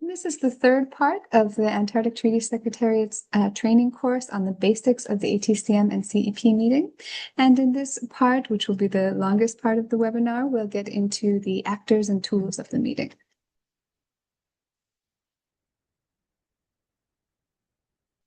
This is the third part of the Antarctic Treaty Secretariat's training course on the basics of the ATCM and CEP meeting. And in this part, which will be the longest part of the webinar, we'll get into the actors and tools of the meeting.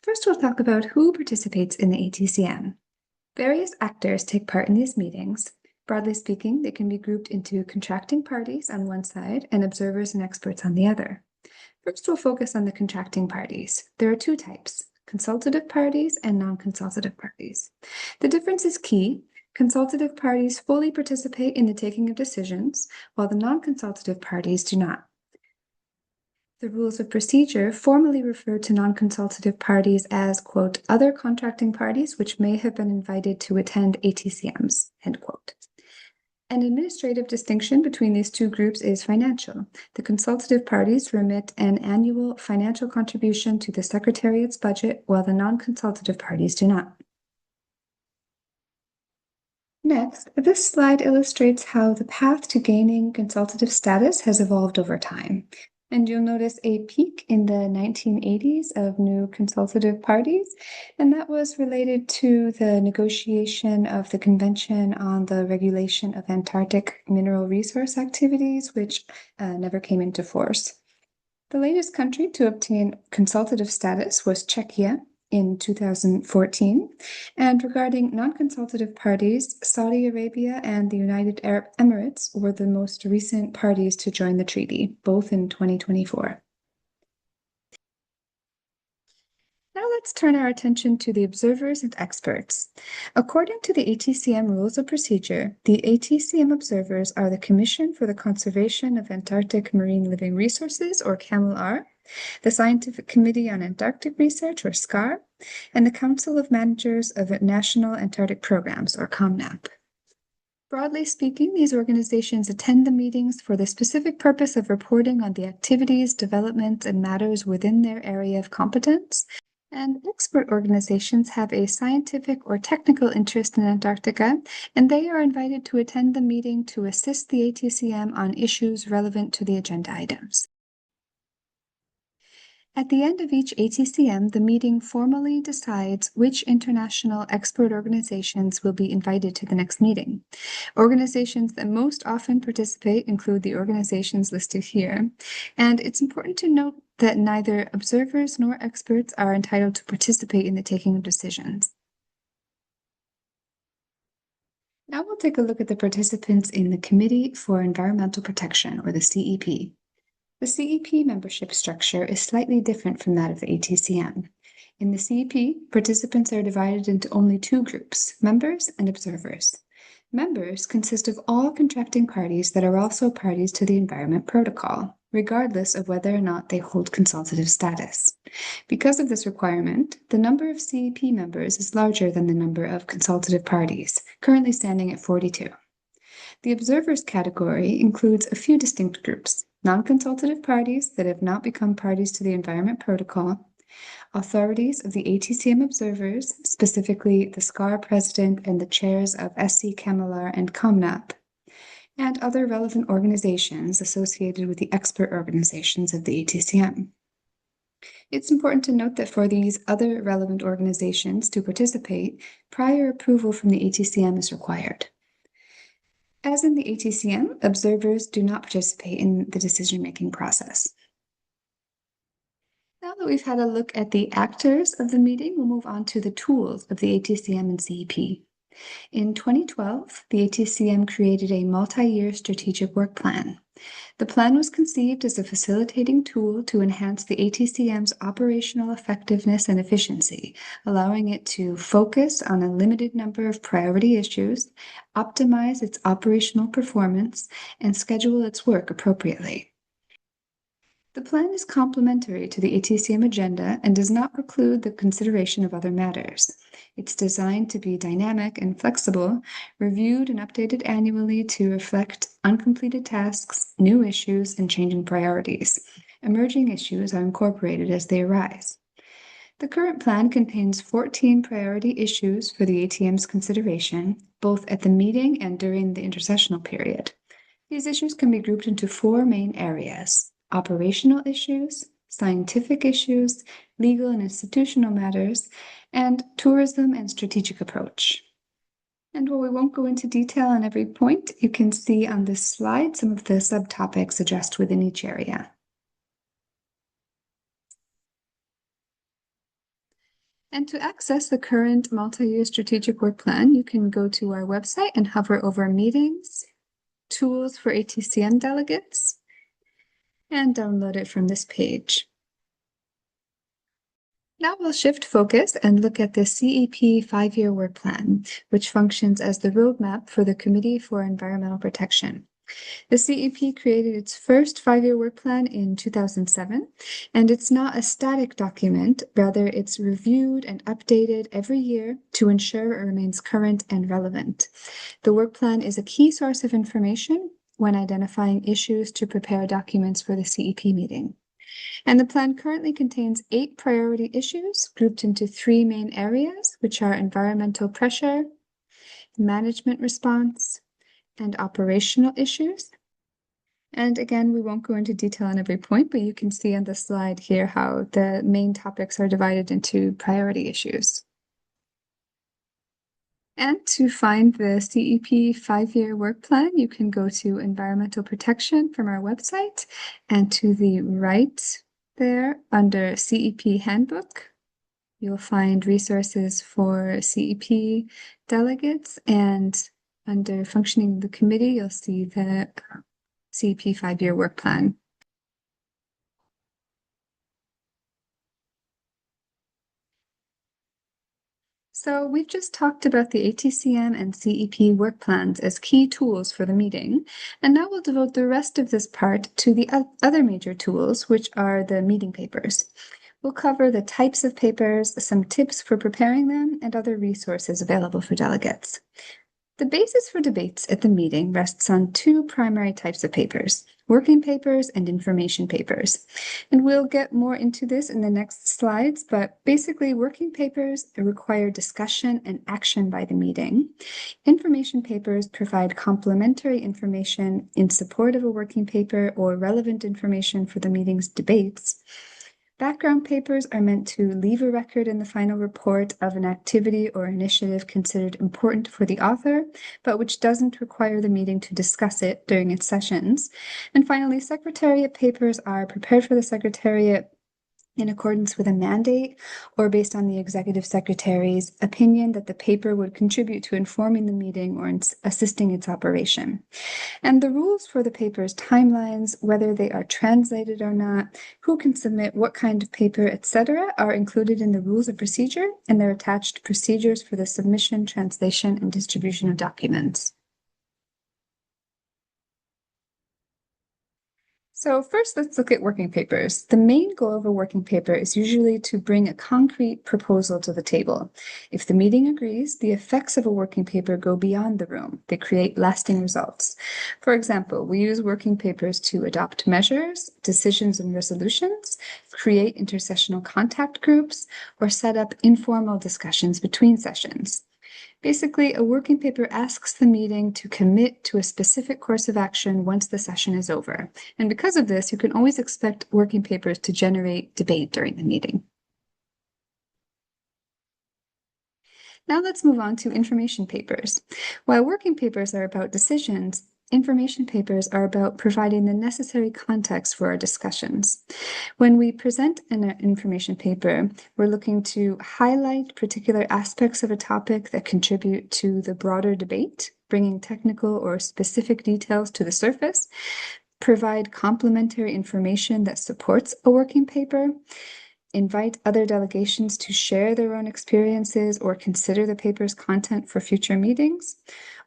First, we'll talk about who participates in the ATCM. Various actors take part in these meetings. Broadly speaking, they can be grouped into contracting parties on one side and observers and experts on the other. First, we'll focus on the contracting parties. There are two types, consultative parties and non-consultative parties. The difference is key. Consultative parties fully participate in the taking of decisions, while the non-consultative parties do not. The rules of procedure formally refer to non-consultative parties as, quote, other contracting parties which may have been invited to attend ATCMs, end quote. An administrative distinction between these two groups is financial. The consultative parties remit an annual financial contribution to the Secretariat's budget, while the non-consultative parties do not. Next, this slide illustrates how the path to gaining consultative status has evolved over time. And you'll notice a peak in the 1980s of new consultative parties, and that was related to the negotiation of the Convention on the Regulation of Antarctic Mineral Resource Activities, which never came into force. The latest country to obtain consultative status was Czechia in 2014. And regarding non-consultative parties, Saudi Arabia and the United Arab Emirates were the most recent parties to join the treaty, both in 2024. Now let's turn our attention to the observers and experts. According to the ATCM Rules of Procedure, the ATCM observers are the Commission for the Conservation of Antarctic Marine Living Resources, or CAMLR, the Scientific Committee on Antarctic Research, or SCAR, and the Council of Managers of National Antarctic Programs, or COMNAP. Broadly speaking, these organizations attend the meetings for the specific purpose of reporting on the activities, developments, and matters within their area of competence. And expert organizations have a scientific or technical interest in Antarctica, and they are invited to attend the meeting to assist the ATCM on issues relevant to the agenda items. At the end of each ATCM, the meeting formally decides which international expert organizations will be invited to the next meeting. Organizations that most often participate include the organizations listed here, and it's important to note that neither observers nor experts are entitled to participate in the taking of decisions. Now we'll take a look at the participants in the Committee for Environmental Protection, or the CEP. The CEP membership structure is slightly different from that of the ATCM. In the CEP, participants are divided into only two groups, members and observers. Members consist of all contracting parties that are also parties to the Environment Protocol, regardless of whether or not they hold consultative status. Because of this requirement, the number of CEP members is larger than the number of consultative parties, currently standing at 42. The observers category includes a few distinct groups: non-consultative parties that have not become parties to the Environment Protocol, authorities of the ATCM observers, specifically the SCAR president and the chairs of SC CAMLR and COMNAP, and other relevant organizations associated with the expert organizations of the ATCM. It's important to note that for these other relevant organizations to participate, prior approval from the ATCM is required. As in the ATCM, observers do not participate in the decision-making process. Now that we've had a look at the actors of the meeting, we'll move on to the tools of the ATCM and CEP. In 2012, the ATCM created a multi-year strategic work plan. The plan was conceived as a facilitating tool to enhance the ATCM's operational effectiveness and efficiency, allowing it to focus on a limited number of priority issues, optimize its operational performance, and schedule its work appropriately. The plan is complementary to the ATCM agenda and does not preclude the consideration of other matters. It's designed to be dynamic and flexible, reviewed and updated annually to reflect uncompleted tasks, new issues, and changing priorities. Emerging issues are incorporated as they arise. The current plan contains 14 priority issues for the ATM's consideration, both at the meeting and during the intersessional period. These issues can be grouped into four main areas: operational issues, scientific issues, legal and institutional matters, and tourism and strategic approach. And while we won't go into detail on every point, you can see on this slide some of the subtopics addressed within each area. And to access the current multi-year strategic work plan, you can go to our website and hover over Meetings, Tools for ATCM Delegates, and download it from this page. Now we'll shift focus and look at the CEP 5-year work plan, which functions as the roadmap for the Committee for Environmental Protection. The CEP created its first 5-year work plan in 2007, and it's not a static document. Rather, it's reviewed and updated every year to ensure it remains current and relevant. The work plan is a key source of information when identifying issues to prepare documents for the CEP meeting. And the plan currently contains 8 priority issues grouped into 3 main areas, which are environmental pressure, management response, and operational issues. And again, we won't go into detail on every point, but you can see on the slide here how the main topics are divided into priority issues. And to find the CEP 5-year work plan, you can go to environmental protection from our website, and to the right there under CEP handbook, you'll find resources for CEP delegates, and under functioning of the committee, you'll see the CEP 5-year work plan. So we've just talked about the ATCM and CEP work plans as key tools for the meeting, and now we'll devote the rest of this part to the other major tools, which are the meeting papers. We'll cover the types of papers, some tips for preparing them, and other resources available for delegates. The basis for debates at the meeting rests on 2 primary types of papers: working papers and information papers. And we'll get more into this in the next slides, but basically working papers require discussion and action by the meeting. Information papers provide complementary information in support of a working paper or relevant information for the meeting's debates. Background papers are meant to leave a record in the final report of an activity or initiative considered important for the author, but which doesn't require the meeting to discuss it during its sessions. And finally, secretariat papers are prepared for the secretariat in accordance with a mandate or based on the executive secretary's opinion that the paper would contribute to informing the meeting or assisting its operation. And the rules for the paper's timelines, whether they are translated or not, who can submit what kind of paper, etc., are included in the rules of procedure, and they're attached procedures for the submission, translation, and distribution of documents. So first, let's look at working papers. The main goal of a working paper is usually to bring a concrete proposal to the table. If the meeting agrees, the effects of a working paper go beyond the room. They create lasting results. For example, we use working papers to adopt measures, decisions and resolutions, create intersessional contact groups, or set up informal discussions between sessions. Basically, a working paper asks the meeting to commit to a specific course of action once the session is over. And because of this, you can always expect working papers to generate debate during the meeting. Now let's move on to information papers. While working papers are about decisions, information papers are about providing the necessary context for our discussions. When we present an information paper, we're looking to highlight particular aspects of a topic that contribute to the broader debate, bringing technical or specific details to the surface, provide complementary information that supports a working paper, invite other delegations to share their own experiences or consider the paper's content for future meetings,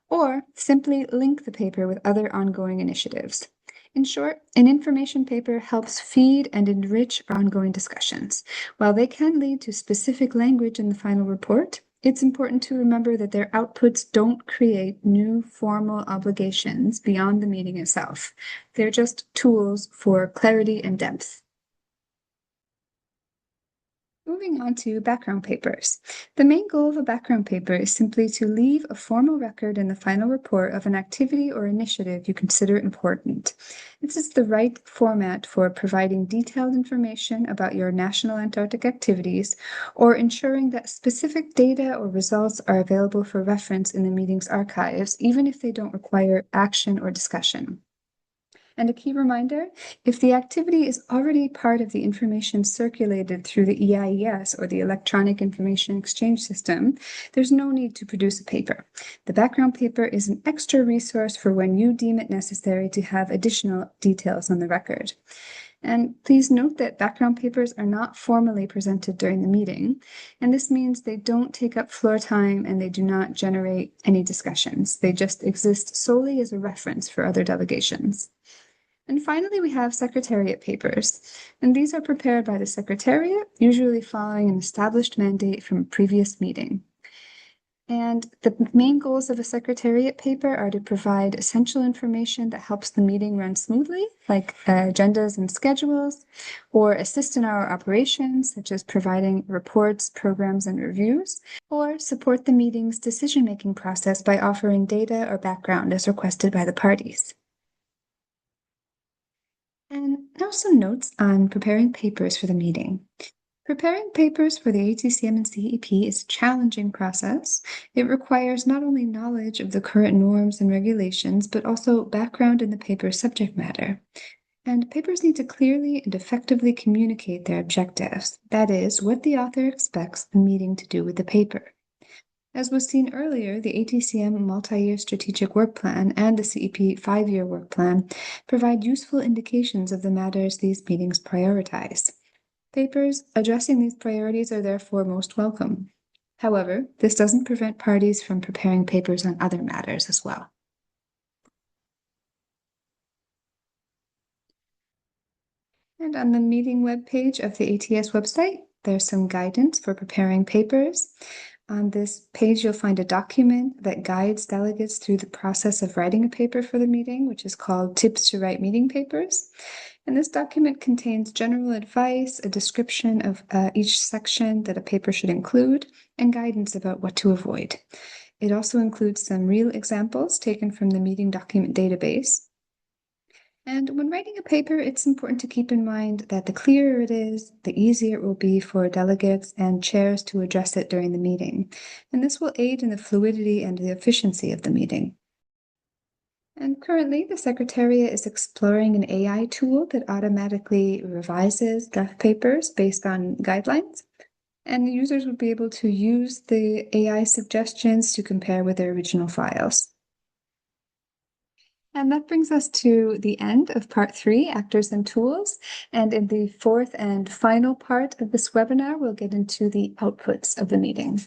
or simply link the paper with other ongoing initiatives. In short, an information paper helps feed and enrich our ongoing discussions. While they can lead to specific language in the final report, it's important to remember that their outputs don't create new formal obligations beyond the meeting itself. They're just tools for clarity and depth. Moving on to background papers. The main goal of a background paper is simply to leave a formal record in the final report of an activity or initiative you consider important. This is the right format for providing detailed information about your national Antarctic activities or ensuring that specific data or results are available for reference in the meeting's archives, even if they don't require action or discussion. And a key reminder, if the activity is already part of the information circulated through the EIES or the Electronic Information Exchange System, there's no need to produce a paper. The background paper is an extra resource for when you deem it necessary to have additional details on the record. And please note that background papers are not formally presented during the meeting, and this means they don't take up floor time and they do not generate any discussions. They just exist solely as a reference for other delegations. And finally, we have Secretariat papers, and these are prepared by the Secretariat, usually following an established mandate from a previous meeting. And the main goals of a Secretariat paper are to provide essential information that helps the meeting run smoothly, like agendas and schedules, or assist in our operations, such as providing reports, programs, and reviews, or support the meeting's decision-making process by offering data or background as requested by the parties. And now some notes on preparing papers for the meeting. Preparing papers for the ATCM and CEP is a challenging process. It requires not only knowledge of the current norms and regulations, but also background in the paper's subject matter. And papers need to clearly and effectively communicate their objectives, that is, what the author expects the meeting to do with the paper. As was seen earlier, the ATCM Multi-Year Strategic Work Plan and the CEP 5-Year Work Plan provide useful indications of the matters these meetings prioritize. Papers addressing these priorities are therefore most welcome. However, this doesn't prevent parties from preparing papers on other matters as well. And on the meeting webpage of the ATS website, there's some guidance for preparing papers. On this page, you'll find a document that guides delegates through the process of writing a paper for the meeting, which is called Tips to Write Meeting Papers. And this document contains general advice, a description of each section that a paper should include, and guidance about what to avoid. It also includes some real examples taken from the meeting document database. And when writing a paper, it's important to keep in mind that the clearer it is, the easier it will be for delegates and chairs to address it during the meeting. And this will aid in the fluidity and the efficiency of the meeting. And currently, the Secretariat is exploring an AI tool that automatically revises draft papers based on guidelines. And the users will be able to use the AI suggestions to compare with their original files. And that brings us to the end of part 3, Actors and Tools. And in the fourth and final part of this webinar, we'll get into the outputs of the meeting.